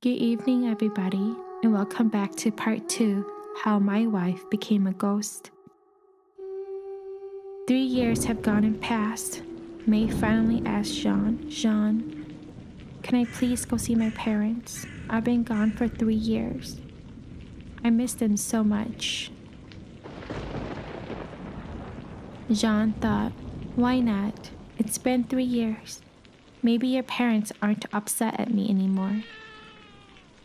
Good evening, everybody, and welcome back to part 2, How My Wife Became a Ghost. 3 years have gone and passed. May finally asked Jean, can I please go see my parents? I've been gone for 3 years. I miss them so much. Jean thought, why not? It's been 3 years. Maybe your parents aren't upset at me anymore.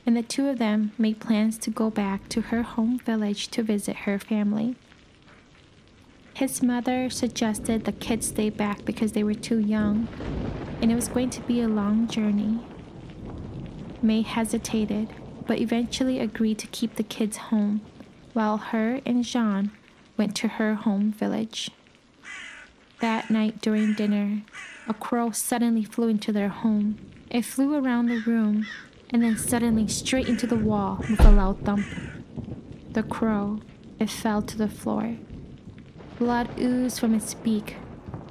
And the two of them made plans to go back to her home village to visit her family. His mother suggested the kids stay back because they were too young, and it was going to be a long journey. May hesitated, but eventually agreed to keep the kids home, while her and Jean went to her home village. That night during dinner, a crow suddenly flew into their home. It flew around the room and then suddenly straight into the wall with a loud thump. The crow, it fell to the floor. Blood oozed from its beak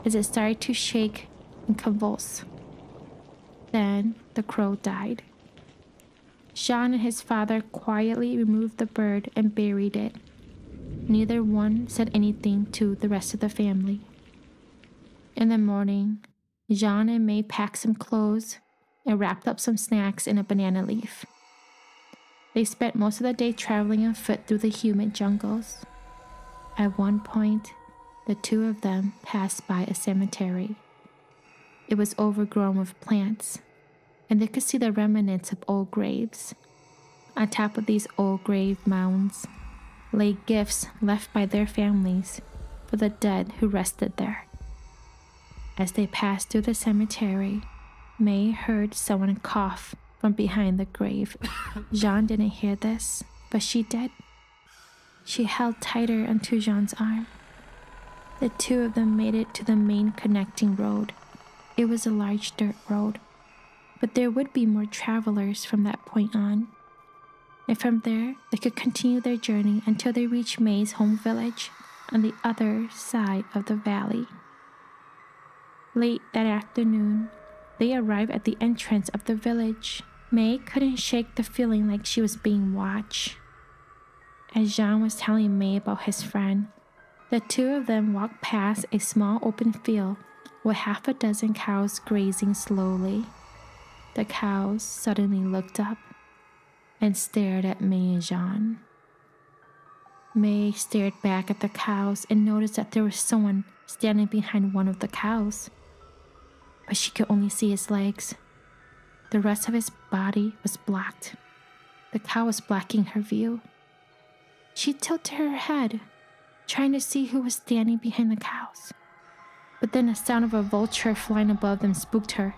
as it started to shake and convulse. Then the crow died. Jean and his father quietly removed the bird and buried it. Neither one said anything to the rest of the family. In the morning, Jean and May packed some clothes and wrapped up some snacks in a banana leaf. They spent most of the day traveling on foot through the humid jungles. At one point, the two of them passed by a cemetery. It was overgrown with plants, and they could see the remnants of old graves. On top of these old grave mounds lay gifts left by their families for the dead who rested there. As they passed through the cemetery, May heard someone cough from behind the grave. Jean didn't hear this, but she did. She held tighter onto Jean's arm. The two of them made it to the main connecting road. It was a large dirt road, but there would be more travelers from that point on. And from there, they could continue their journey until they reached May's home village on the other side of the valley. Late that afternoon, they arrived at the entrance of the village. May couldn't shake the feeling like she was being watched. As Jean was telling May about his friend, the two of them walked past a small open field with half a dozen cows grazing slowly. The cows suddenly looked up and stared at May and Jean. May stared back at the cows and noticed that there was someone standing behind one of the cows, but she could only see his legs. The rest of his body was blocked. The cow was blocking her view. She tilted her head, trying to see who was standing behind the cows. But then the sound of a vulture flying above them spooked her,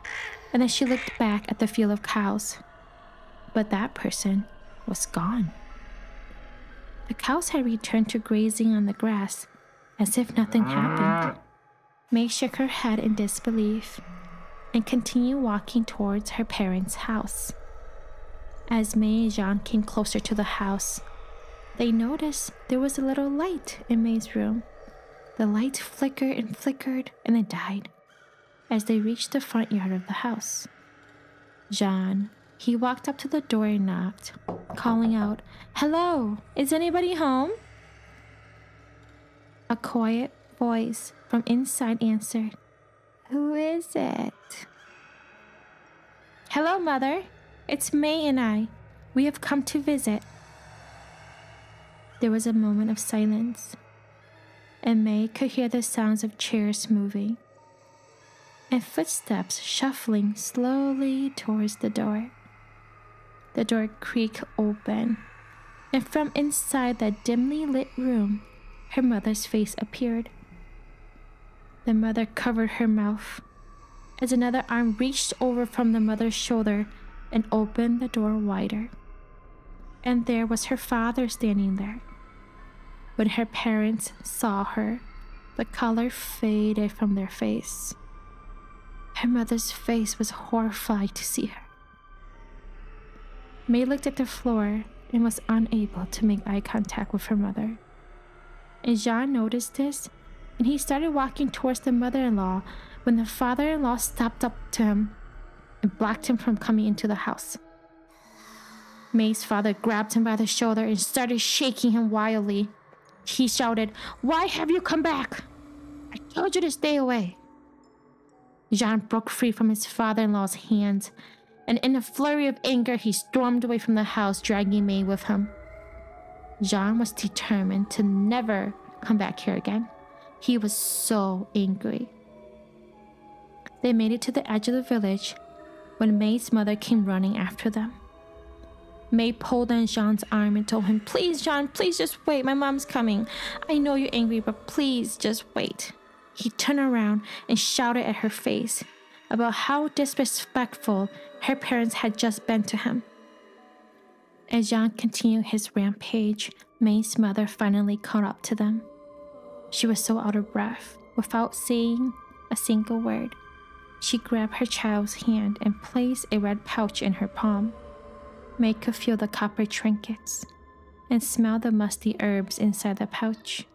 and then she looked back at the field of cows. But that person was gone. The cows had returned to grazing on the grass, as if nothing happened. May shook her head in disbelief and continued walking towards her parents' house. As May and Jean came closer to the house, they noticed there was a little light in May's room. The light flickered and then died as they reached the front yard of the house. Jean, he walked up to the door and knocked, calling out, "Hello, is anybody home?" A quiet voice from inside answered, "Who is it?" "Hello, Mother. It's May and I. We have come to visit." There was a moment of silence, and May could hear the sounds of chairs moving and footsteps shuffling slowly towards the door. The door creaked open, and from inside that dimly lit room, her mother's face appeared. The mother covered her mouth as another arm reached over from the mother's shoulder and opened the door wider. And there was her father standing there. When her parents saw her, the color faded from their face. Her mother's face was horrified to see her. May looked at the floor and was unable to make eye contact with her mother. And Jean noticed this, and he started walking towards the mother-in-law when the father-in-law stepped up to him and blocked him from coming into the house. May's father grabbed him by the shoulder and started shaking him wildly. He shouted, "Why have you come back? I told you to stay away." Jean broke free from his father-in-law's hands, and in a flurry of anger, he stormed away from the house, dragging May with him. Jean was determined to never come back here again. He was so angry. They made it to the edge of the village when May's mother came running after them. May pulled on Jean's arm and told him, "Please, Jean, please just wait. My mom's coming. I know you're angry, but please just wait." He turned around and shouted at her face about how disrespectful her parents had just been to him. As Jean continued his rampage, May's mother finally caught up to them. She was so out of breath. Without saying a single word, she grabbed her child's hand and placed a red pouch in her palm. May could feel the copper trinkets and smell the musty herbs inside the pouch.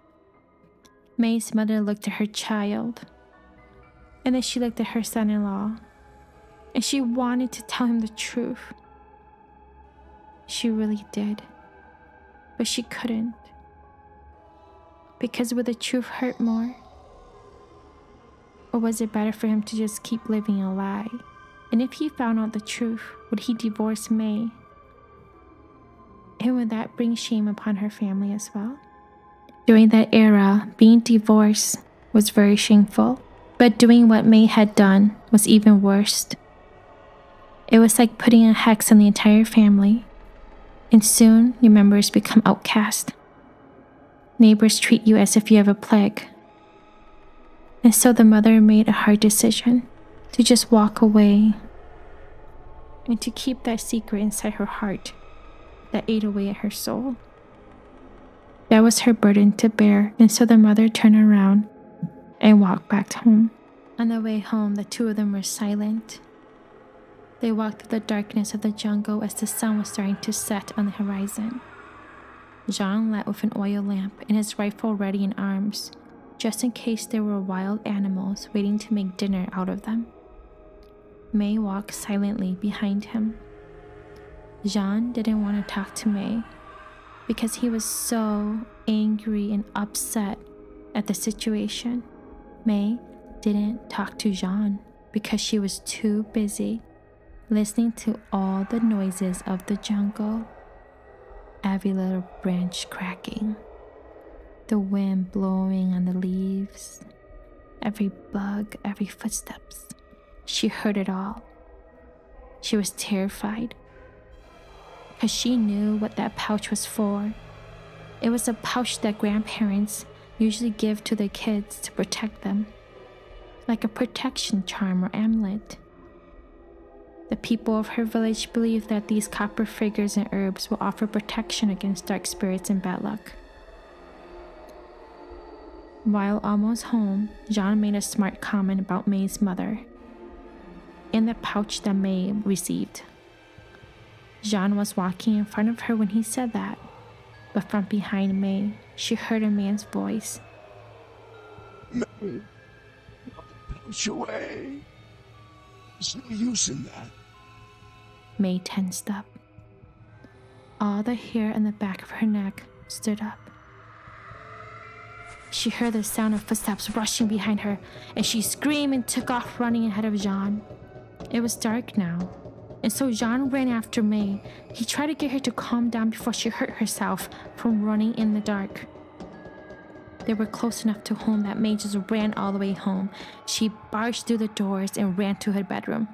May's mother looked at her child, and then she looked at her son-in-law, and she wanted to tell him the truth. She really did, but she couldn't, because would the truth hurt more? Or was it better for him to just keep living a lie? And if he found out the truth, would he divorce May? And would that bring shame upon her family as well? During that era, being divorced was very shameful, but doing what May had done was even worse. It was like putting a hex on the entire family, and soon your members become outcast. Neighbors treat you as if you have a plague. And so the mother made a hard decision to just walk away and to keep that secret inside her heart that ate away at her soul. That was her burden to bear, and so the mother turned around and walked back home. On the way home, the two of them were silent. They walked through the darkness of the jungle as the sun was starting to set on the horizon. Zong led with an oil lamp and his rifle ready in arms, just in case there were wild animals waiting to make dinner out of them. May walked silently behind him. Jean didn't want to talk to May because he was so angry and upset at the situation. May didn't talk to Jean because she was too busy listening to all the noises of the jungle. Every little branch cracking, the wind blowing on the leaves, every bug, every footsteps. She heard it all. She was terrified because she knew what that pouch was for. It was a pouch that grandparents usually give to their kids to protect them, like a protection charm or amulet. The people of her village believed that these copper figures and herbs will offer protection against dark spirits and bad luck. While almost home, John made a smart comment about May's mother and the pouch that May received. John was walking in front of her when he said that, but from behind May, she heard a man's voice. "May, push away. There's no use in that." May tensed up. All the hair on the back of her neck stood up. She heard the sound of footsteps rushing behind her, and she screamed and took off running ahead of Jean. It was dark now, and so Jean ran after May. He tried to get her to calm down before she hurt herself from running in the dark. They were close enough to home that May just ran all the way home. She barged through the doors and ran to her bedroom.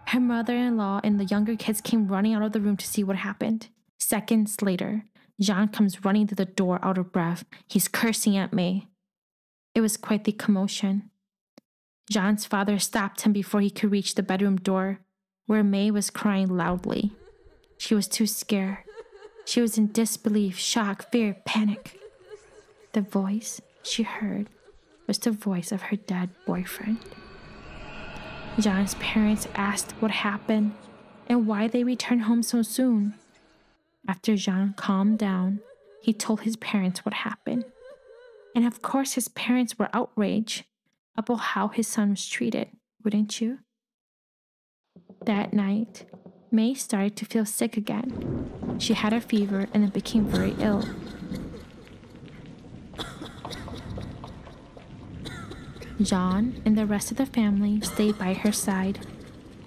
Her mother-in-law and the younger kids came running out of the room to see what happened. Seconds later, Jean comes running through the door out of breath. He's cursing at May. It was quite the commotion. Jean's father stopped him before he could reach the bedroom door, where May was crying loudly. She was too scared. She was in disbelief, shock, fear, panic. The voice she heard was the voice of her dead boyfriend. John's parents asked what happened and why they returned home so soon. After John calmed down, he told his parents what happened. And of course his parents were outraged about how his son was treated, wouldn't you? That night, May started to feel sick again. She had a fever and then became very ill. John and the rest of the family stayed by her side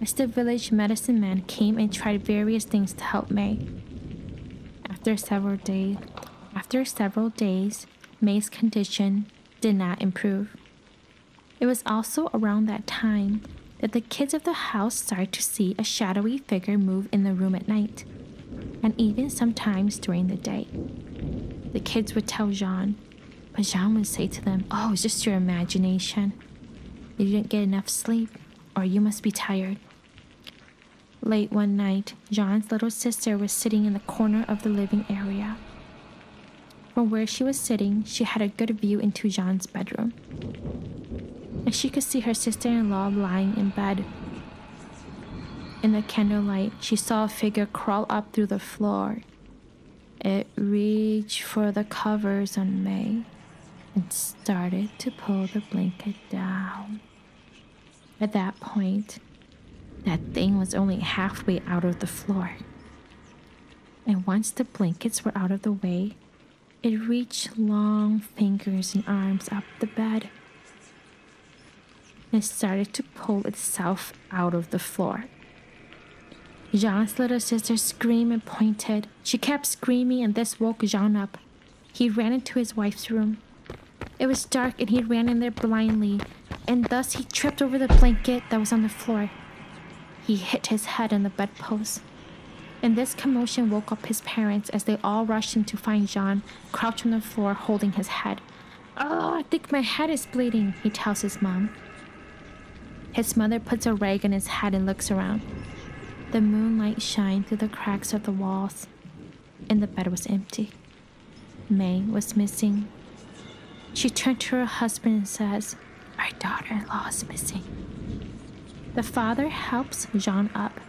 as the village medicine man came and tried various things to help May. After several days, May's condition did not improve. It was also around that time that the kids of the house started to see a shadowy figure move in the room at night, and even sometimes during the day. The kids would tell Jean, but Jean would say to them, "Oh, it's just your imagination. You didn't get enough sleep, or you must be tired." Late one night, Jean's little sister was sitting in the corner of the living area. From where she was sitting, she had a good view into Jean's bedroom, and she could see her sister-in-law lying in bed. In the candlelight, she saw a figure crawl up through the floor. It reached for the covers on May and started to pull the blanket down. At that point, that thing was only halfway out of the floor. And once the blankets were out of the way, it reached long fingers and arms up the bed. It started to pull itself out of the floor. Jean's little sister screamed and pointed. She kept screaming, and this woke Jean up. He ran into his wife's room. It was dark, and he ran in there blindly, and thus he tripped over the blanket that was on the floor. He hit his head on the bedpost, and this commotion woke up his parents as they all rushed in to find Jean crouched on the floor holding his head. "Oh, I think my head is bleeding," he tells his mom. His mother puts a rag on his head and looks around. The moonlight shined through the cracks of the walls, and the bed was empty. May was missing. She turned to her husband and says, "Our daughter-in-law is missing." The father helps Jean up,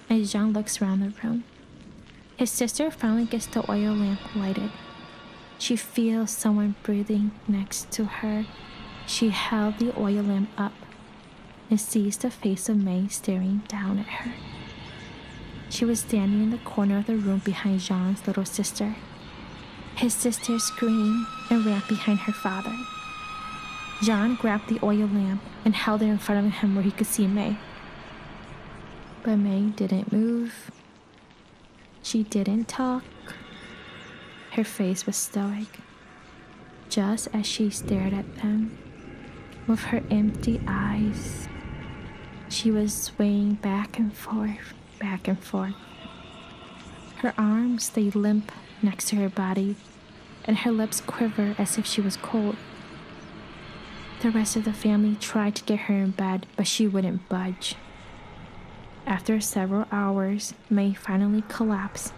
and Jean looks around the room. His sister finally gets the oil lamp lighted. She feels someone breathing next to her. She held the oil lamp up and sees the face of May staring down at her. She was standing in the corner of the room behind Jean's little sister. His sister screamed and ran behind her father. Jean grabbed the oil lamp and held it in front of him where he could see May. But May didn't move. She didn't talk. Her face was stoic, just as she stared at them with her empty eyes. She was swaying back and forth, back and forth. Her arms stayed limp next to her body, and her lips quivered as if she was cold. The rest of the family tried to get her in bed, but she wouldn't budge. After several hours, May finally collapsed,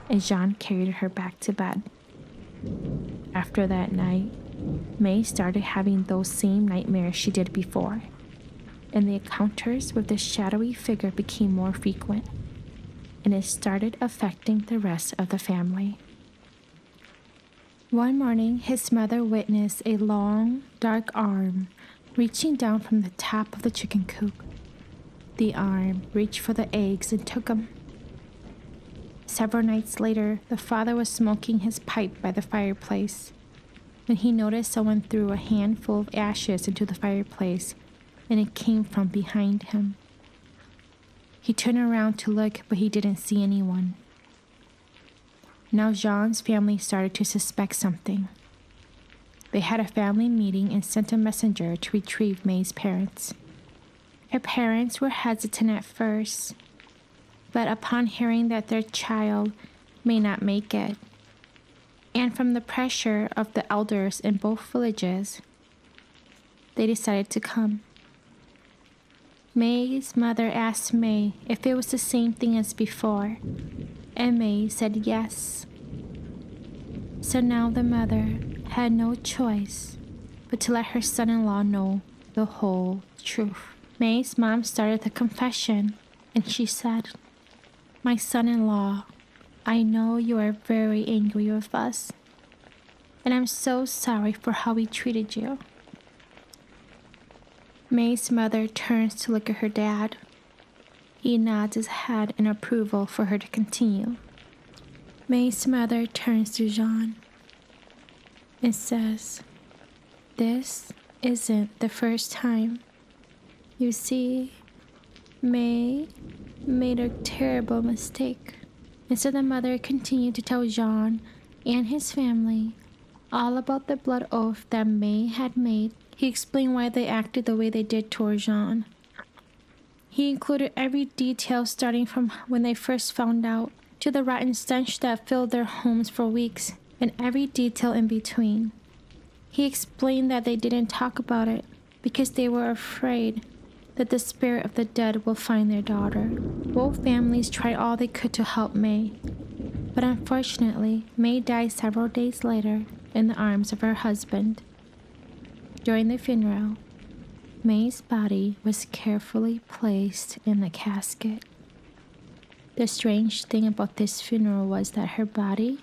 and Jean carried her back to bed. After that night, May started having those same nightmares she did before, and the encounters with the shadowy figure became more frequent, and it started affecting the rest of the family. One morning, his mother witnessed a long, dark arm reaching down from the top of the chicken coop. The arm reached for the eggs and took them. Several nights later, the father was smoking his pipe by the fireplace when he noticed someone threw a handful of ashes into the fireplace, and it came from behind him. He turned around to look, but he didn't see anyone. Now Jean's family started to suspect something. They had a family meeting and sent a messenger to retrieve May's parents. Her parents were hesitant at first, but upon hearing that their child may not make it, and from the pressure of the elders in both villages, they decided to come. May's mother asked May if it was the same thing as before, and May said yes. So now the mother had no choice but to let her son-in-law know the whole truth. May's mom started the confession, and she said, "My son-in-law, I know you are very angry with us, and I'm so sorry for how we treated you." May's mother turns to look at her dad. He nods his head in approval for her to continue. May's mother turns to Jean and says, "This isn't the first time. You see, May made a terrible mistake." And so the mother continued to tell Jean and his family all about the blood oath that May had made. He explained why they acted the way they did toward Jean. He included every detail starting from when they first found out to the rotten stench that filled their homes for weeks, and every detail in between. He explained that they didn't talk about it because they were afraid that the spirit of the dead will find their daughter. Both families tried all they could to help May, but unfortunately, May died several days later in the arms of her husband. During the funeral, May's body was carefully placed in the casket. The strange thing about this funeral was that her body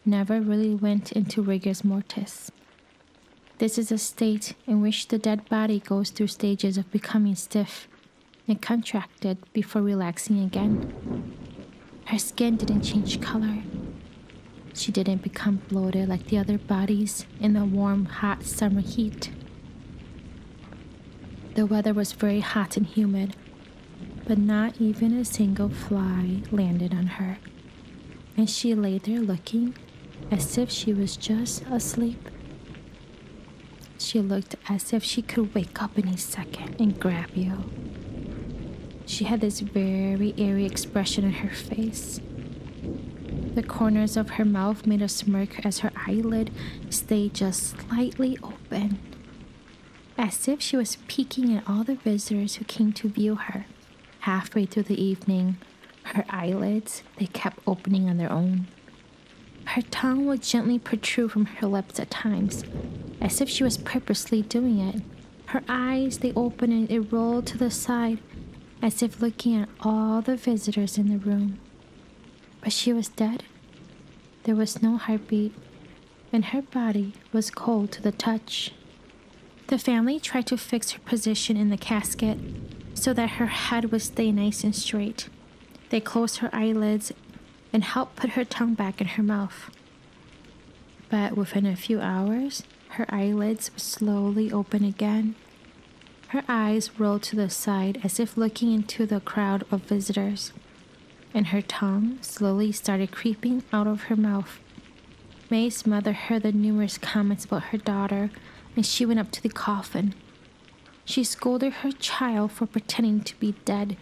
never really went into rigor mortis. This is a state in which the dead body goes through stages of becoming stiff and contracted before relaxing again. Her skin didn't change color. She didn't become bloated like the other bodies in the warm, hot summer heat. The weather was very hot and humid, but not even a single fly landed on her, and she lay there looking as if she was just asleep. She looked as if she could wake up any second and grab you. She had this very eerie expression on her face. The corners of her mouth made a smirk as her eyelid stayed just slightly open, as if she was peeking at all the visitors who came to view her. Halfway through the evening, her eyelids, they kept opening on their own. Her tongue would gently protrude from her lips at times, as if she was purposely doing it. Her eyes, they opened and it rolled to the side, as if looking at all the visitors in the room. But she was dead. There was no heartbeat, and her body was cold to the touch. The family tried to fix her position in the casket so that her head would stay nice and straight. They closed her eyelids and helped put her tongue back in her mouth. But within a few hours, her eyelids would slowly open again. Her eyes rolled to the side as if looking into the crowd of visitors, and her tongue slowly started creeping out of her mouth. May's mother heard the numerous comments about her daughter, and she went up to the coffin. She scolded her child for pretending to be dead.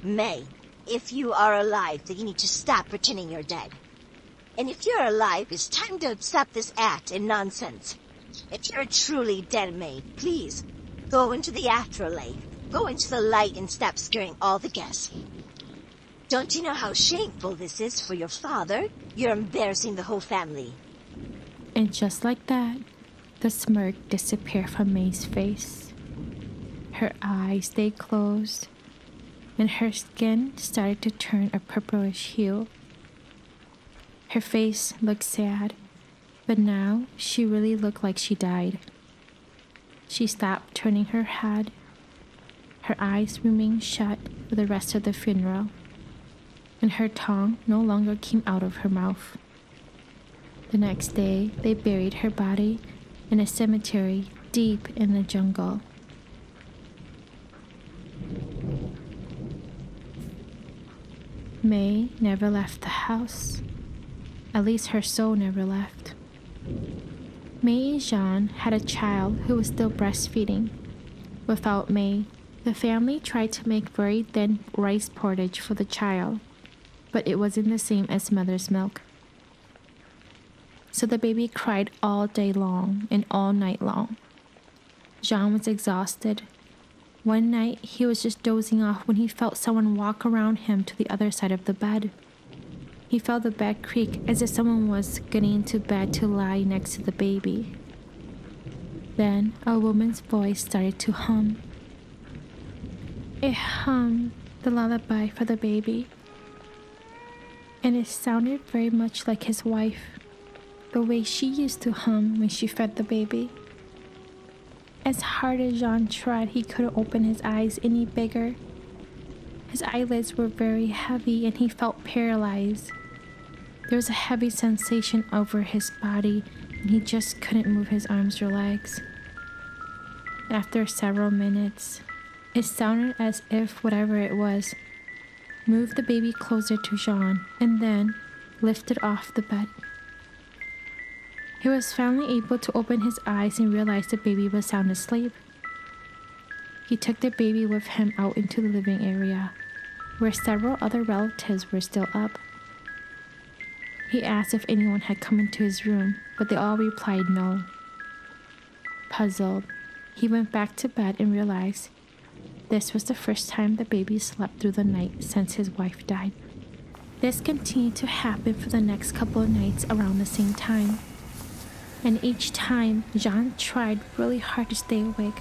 "May, if you are alive, then you need to stop pretending you're dead. And if you're alive, it's time to stop this act and nonsense. If you're truly dead, May, please, go into the afterlife. Go into the light and stop scaring all the guests. Don't you know how shameful this is for your father? You're embarrassing the whole family." And just like that, the smirk disappeared from May's face. Her eyes stayed closed, and her skin started to turn a purplish hue. Her face looked sad, but now she really looked like she died. She stopped turning her head. Her eyes remained shut for the rest of the funeral, and her tongue no longer came out of her mouth. The next day, they buried her body in a cemetery deep in the jungle. May never left the house. At least her soul never left. May and Jean had a child who was still breastfeeding. Without May, the family tried to make very thin rice porridge for the child, but it wasn't the same as mother's milk. So the baby cried all day long and all night long. Jean was exhausted. One night, he was just dozing off when he felt someone walk around him to the other side of the bed. He felt the bed creak as if someone was getting into bed to lie next to the baby. Then a woman's voice started to hum. It hummed the lullaby for the baby, and it sounded very much like his wife, the way she used to hum when she fed the baby. As hard as Jean tried, he couldn't open his eyes any bigger. His eyelids were very heavy and he felt paralyzed. There was a heavy sensation over his body and he just couldn't move his arms or legs. After several minutes, it sounded as if whatever it was moved the baby closer to Jean and then lifted off the bed. He was finally able to open his eyes and realize the baby was sound asleep. He took the baby with him out into the living area, where several other relatives were still up. He asked if anyone had come into his room, but they all replied no. Puzzled, he went back to bed and realized this was the first time the baby slept through the night since his wife died. This continued to happen for the next couple of nights around the same time. And each time, Jean tried really hard to stay awake.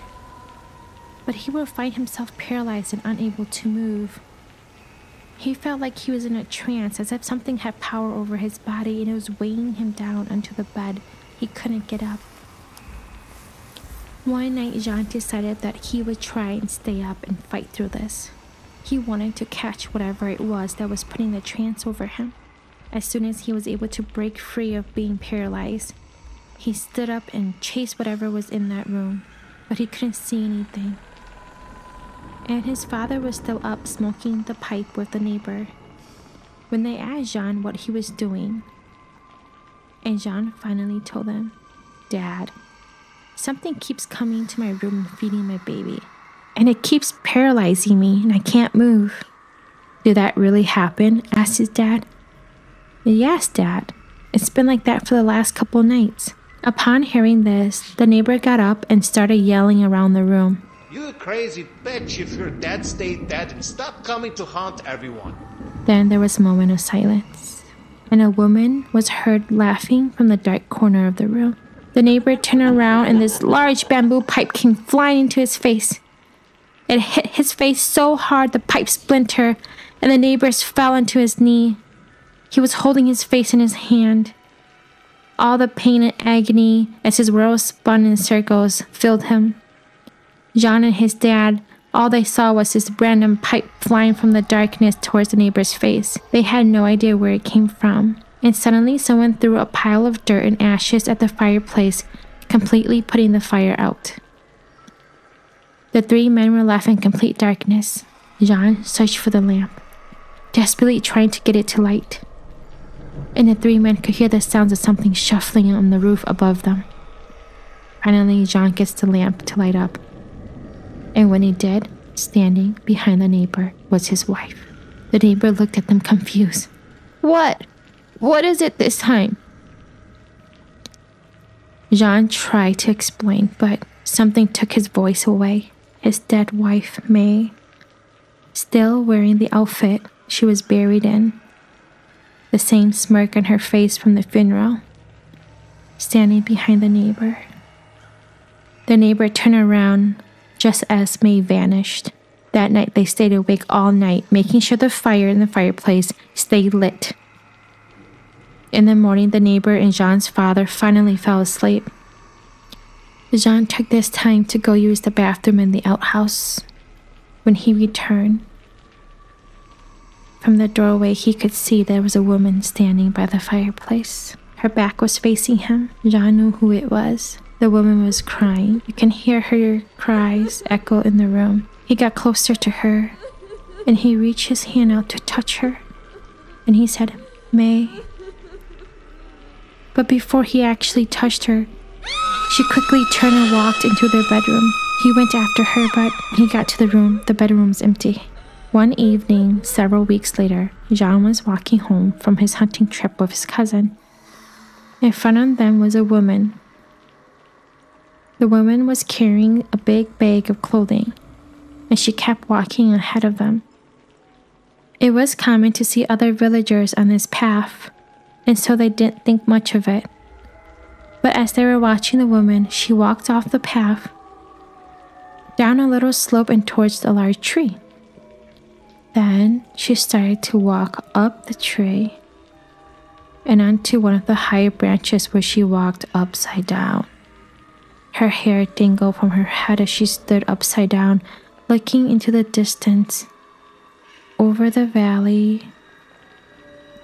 But he would find himself paralyzed and unable to move. He felt like he was in a trance, as if something had power over his body and it was weighing him down onto the bed. He couldn't get up. One night, Jean decided that he would try and stay up and fight through this. He wanted to catch whatever it was that was putting the trance over him. As soon as he was able to break free of being paralyzed, he stood up and chased whatever was in that room, but he couldn't see anything. And his father was still up smoking the pipe with the neighbor when they asked Jean what he was doing. And Jean finally told them, "Dad, something keeps coming to my room and feeding my baby, and it keeps paralyzing me and I can't move." "Did that really happen?" asked his dad. "Yes, Dad. It's been like that for the last couple nights." Upon hearing this, the neighbor got up and started yelling around the room. "You crazy bitch, if your dad stayed dead, stop coming to haunt everyone." Then there was a moment of silence, and a woman was heard laughing from the dark corner of the room. The neighbor turned around and this large bamboo pipe came flying into his face. It hit his face so hard the pipe splintered and the neighbors fell onto his knee. He was holding his face in his hand. All the pain and agony as his world spun in circles filled him. Jean and his dad, all they saw was this random pipe flying from the darkness towards the neighbor's face. They had no idea where it came from. And suddenly someone threw a pile of dirt and ashes at the fireplace, completely putting the fire out. The three men were left in complete darkness. Jean searched for the lamp, desperately trying to get it to light. And the three men could hear the sounds of something shuffling on the roof above them. Finally, Jean gets the lamp to light up. And when he did, standing behind the neighbor was his wife. The neighbor looked at them confused. "What? What is it this time?" Jean tried to explain, but something took his voice away. His dead wife, May, still wearing the outfit she was buried in, the same smirk on her face from the funeral, standing behind the neighbor. The neighbor turned around just as May vanished. That night they stayed awake all night, making sure the fire in the fireplace stayed lit. In the morning, the neighbor and Jean's father finally fell asleep. Jean took this time to go use the bathroom in the outhouse. When he returned, from the doorway he could see there was a woman standing by the fireplace. Her back was facing him. Jean knew who it was. The woman was crying. You can hear her cries echo in the room. He got closer to her, and he reached his hand out to touch her. And he said, "May." But before he actually touched her, she quickly turned and walked into their bedroom. He went after her, but when he got to the room, the bedroom was empty. One evening, several weeks later, Jean was walking home from his hunting trip with his cousin. In front of them was a woman. The woman was carrying a big bag of clothing, and she kept walking ahead of them. It was common to see other villagers on this path, and so they didn't think much of it. But as they were watching the woman, she walked off the path, down a little slope and towards a large tree. Then she started to walk up the tree and onto one of the higher branches where she walked upside down. Her hair dangled from her head as she stood upside down, looking into the distance. over the valley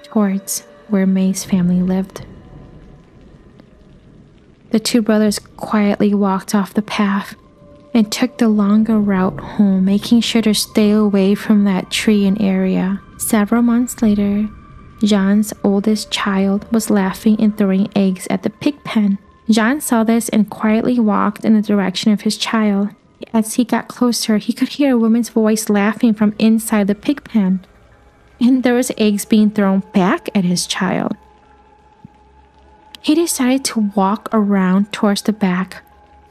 towards where May's family lived. The two brothers quietly walked off the path and took the longer route home, making sure to stay away from that tree and area. Several months later, Jean's oldest child was laughing and throwing eggs at the pig pen. Jean saw this and quietly walked in the direction of his child. As he got closer, he could hear a woman's voice laughing from inside the pig pen, and there was eggs being thrown back at his child. He decided to walk around towards the back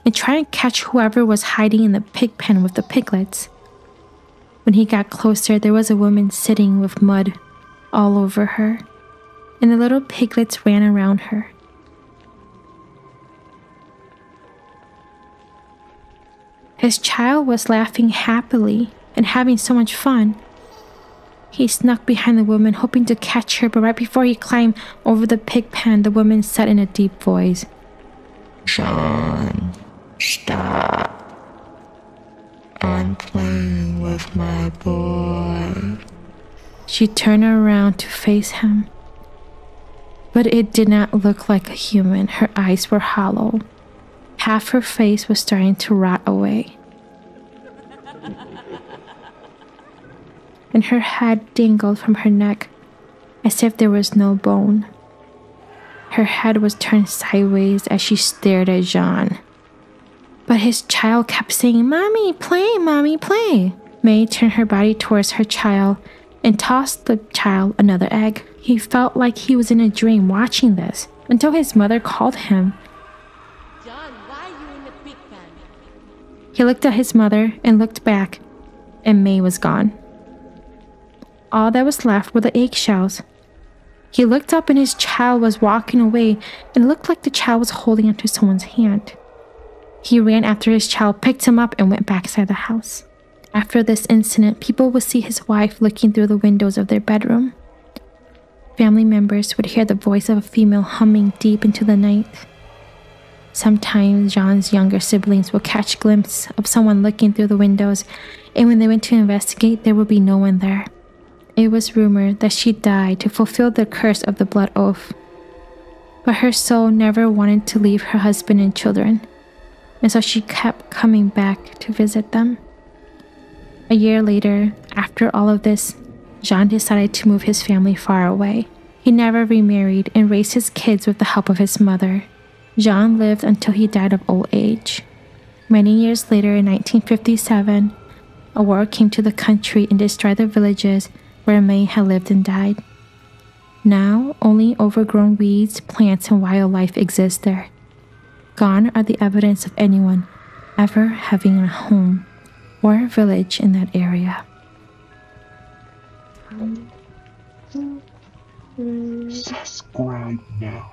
and try and catch whoever was hiding in the pig pen with the piglets. When he got closer, there was a woman sitting with mud all over her, and the little piglets ran around her. His child was laughing happily and having so much fun. He snuck behind the woman, hoping to catch her, but right before he climbed over the pig pen, the woman said in a deep voice, John, stop. I'm playing with my boy. She turned around to face him, but it did not look like a human. Her eyes were hollow. Half her face was starting to rot away, and her head dangled from her neck as if there was no bone. Her head was turned sideways as she stared at Jean. But his child kept saying, "Mommy, play, Mommy, play." May turned her body towards her child and tossed the child another egg. He felt like he was in a dream watching this until his mother called him. John, why are you in the pig pen? He looked at his mother and looked back, and May was gone. All that was left were the eggshells. He looked up and his child was walking away, and it looked like the child was holding onto someone's hand. He ran after his child, picked him up, and went back inside the house. After this incident, people would see his wife looking through the windows of their bedroom. Family members would hear the voice of a female humming deep into the night. Sometimes Jean's younger siblings would catch a glimpse of someone looking through the windows, and when they went to investigate, there would be no one there. It was rumored that she died to fulfill the curse of the blood oath. But her soul never wanted to leave her husband and children, and so she kept coming back to visit them. A year later, after all of this, Jean decided to move his family far away. He never remarried and raised his kids with the help of his mother. Jean lived until he died of old age. Many years later, in 1957, a war came to the country and destroyed the villages where May had lived and died. Now, only overgrown weeds, plants, and wildlife exist there. Gone are the evidence of anyone ever having a home or a village in that area. Subscribe now.